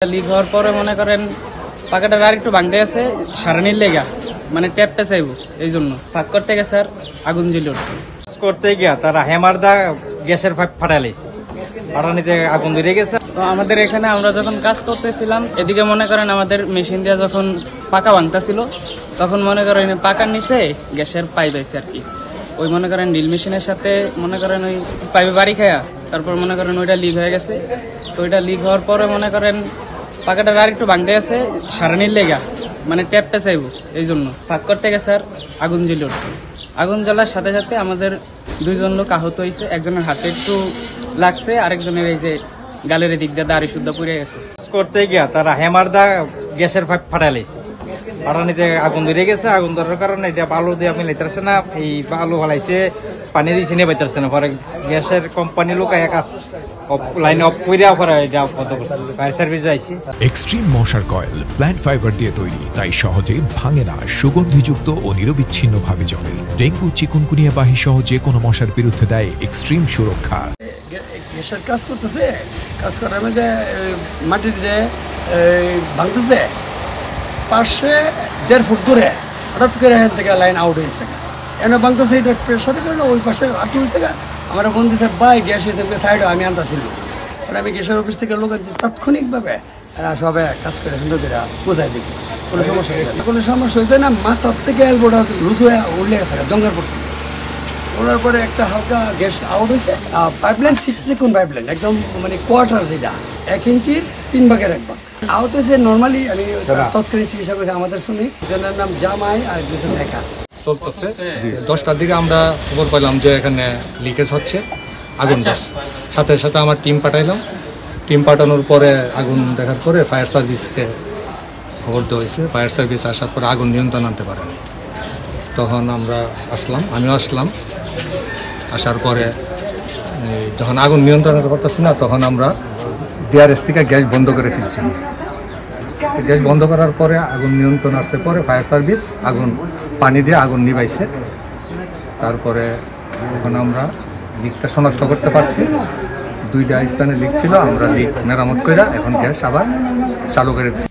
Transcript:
Leak হওয়ার পরে মনে করেন পাকাটা আর একটু ভাঙতে গেছে সারানির লেগা মানে ট্যাপ পেঁচাইব এই জন্য ফাঁক করতে গেছে আর আগুন জ্বলে উঠছে। করতে গিয়া তারা হ্যামার দা গ্যাসের পাইপ ফাটাই লাইছে, ফাটানিতে আগুন ধরে গেছে। তো আমাদের এখানে আমরা যখন কাজ করতেছিলাম এদিকে মনে করেন আমাদের মেশিন দিয়ে যখন পাকা ভাঙতেছিল তখন মনে করেন পাকার নিচে গ্যাসের পাইপ আছে আর কি, ওই মনে করেন ড্রিল মেশিনের সাথে মনে করেন ওই পাইপে বাড়ি খায়া তারপর মনে করেন ওইটা লিক হয়ে গেছে। তো ওইটা লিক হওয়ার পরে মনে করেন পাকাটা আর একটু ভাঙতে গেছে সারানির লেগা মানে ট্যাপ পেঁচাইব এই জন্য ফাঁক করতে গেছে আর আগুন জ্বলে উঠছে। আগুন জ্বলার সাথে সাথে আমাদের দুইজন লোক আহত হয়েছে, একজনের হাতে একটু লাগছে, আরেকজনের এই যে গালের দিক দিয়ে দাড়ি শুদ্ধ পুড়ে গেছে। করতে গিয়া তারা হ্যামার দা গ্যাসের পাইপ ফাটাই লাইছে, ফাটানিতে আগুন ধরে গেছে। আগুন ধরার কারণে এটা বালু দিয়ে আমি লাইতেছে না, এই বালু ফালাইছে পানি দিয়েছে নিয়ে পাইতেছে না। পরে গ্যাসের কোম্পানি লোক কাজ লাইন অফ কইরা পরে এটা বন্ধ করছে, ফায়ার সার্ভিস আইছে। এক্সট্রিম মশার কয়েল প্ল্যান্ট ফাইবার দিয়ে তৈরি, তাই সহজে ভাঙে না, সুগন্ধিযুক্ত ও নিরবিচ্ছিন্নভাবে জ্বলে। ডেঙ্গু, চিকুনগুনিয়া বাহি সহ যে কোনো মশার বিরুদ্ধে দেয় এক্সট্রিম সুরক্ষা। গ্যাসের কাজ করতেছে, কাজ করার মধ্যে মাটি দিয়ে ভাঙতেছে, পাশে 1.5 ফুট দূরে হঠাৎ করে এখান থেকে লাইন আউট হয়েছে, এনে ভাঙতেছে, এটা প্রেশারে করলো ওই পাশে আটু হয়েছে। আমরা ফোন দিচ্ছে ভাই গ্যাস হয়েছে সাইডে, আমি আনতেছিল। আমি গ্যাসের অফিস থেকে লোক আনছি, তাৎক্ষণিকভাবে সবে কাজ করে সুন্দর করে বোঝাই দিয়েছি, কোনো সমস্যা হয়েছে না। কোনো সমস্যা হয়েছে না, মাথার থেকে এলবোটা লুজ হয়ে উঠলে গেছে, জঙ্গল পড়ছে। ওনার পরে একটা হালকা গ্যাস আউট হয়েছে। পাইপলাইন 6 সেকেন্ড পাইপলাইন, একদম মানে কোয়ার্টার, যেটা 1 ইঞ্চির 3 ভাগের 1 ভাগ আউট হয়েছে। নর্মালি আমি তৎকালীন চিকিৎসা করেছি, আমাদের শুনি জনের নাম জামাই আর দুজন দেখা চলতেছে। 10টার দিকে আমরা খবর পেলাম যে এখানে লিকেজ হচ্ছে, আগুন ধরছে। সাথে সাথে আমার টিম পাঠাইলাম, টিম পাঠানোর পরে আগুন দেখার পরে ফায়ার সার্ভিসকে খবর দেওয়া হয়েছে। ফায়ার সার্ভিস আসার পরে আগুন নিয়ন্ত্রণ আনতে পারেনি, তখন আমরা আসলাম, আমিও আসলাম। আসার পরে যখন আগুন নিয়ন্ত্রণ আনতে পারতেছি না, তখন আমরা ডিআরএস থেকে গ্যাস বন্ধ করে ফেলছি। গ্যাস বন্ধ করার পরে আগুন নিয়ন্ত্রণ আসছে, পরে ফায়ার সার্ভিস আগুন পানি দিয়ে আগুন নিভাইছে। তারপরে এখন আমরা লিকটা শনাক্ত করতে পারছি, 2টা স্থানে লিক ছিল, আমরা লিক মেরামত করে এখন গ্যাস আবার চালু করে দিচ্ছি।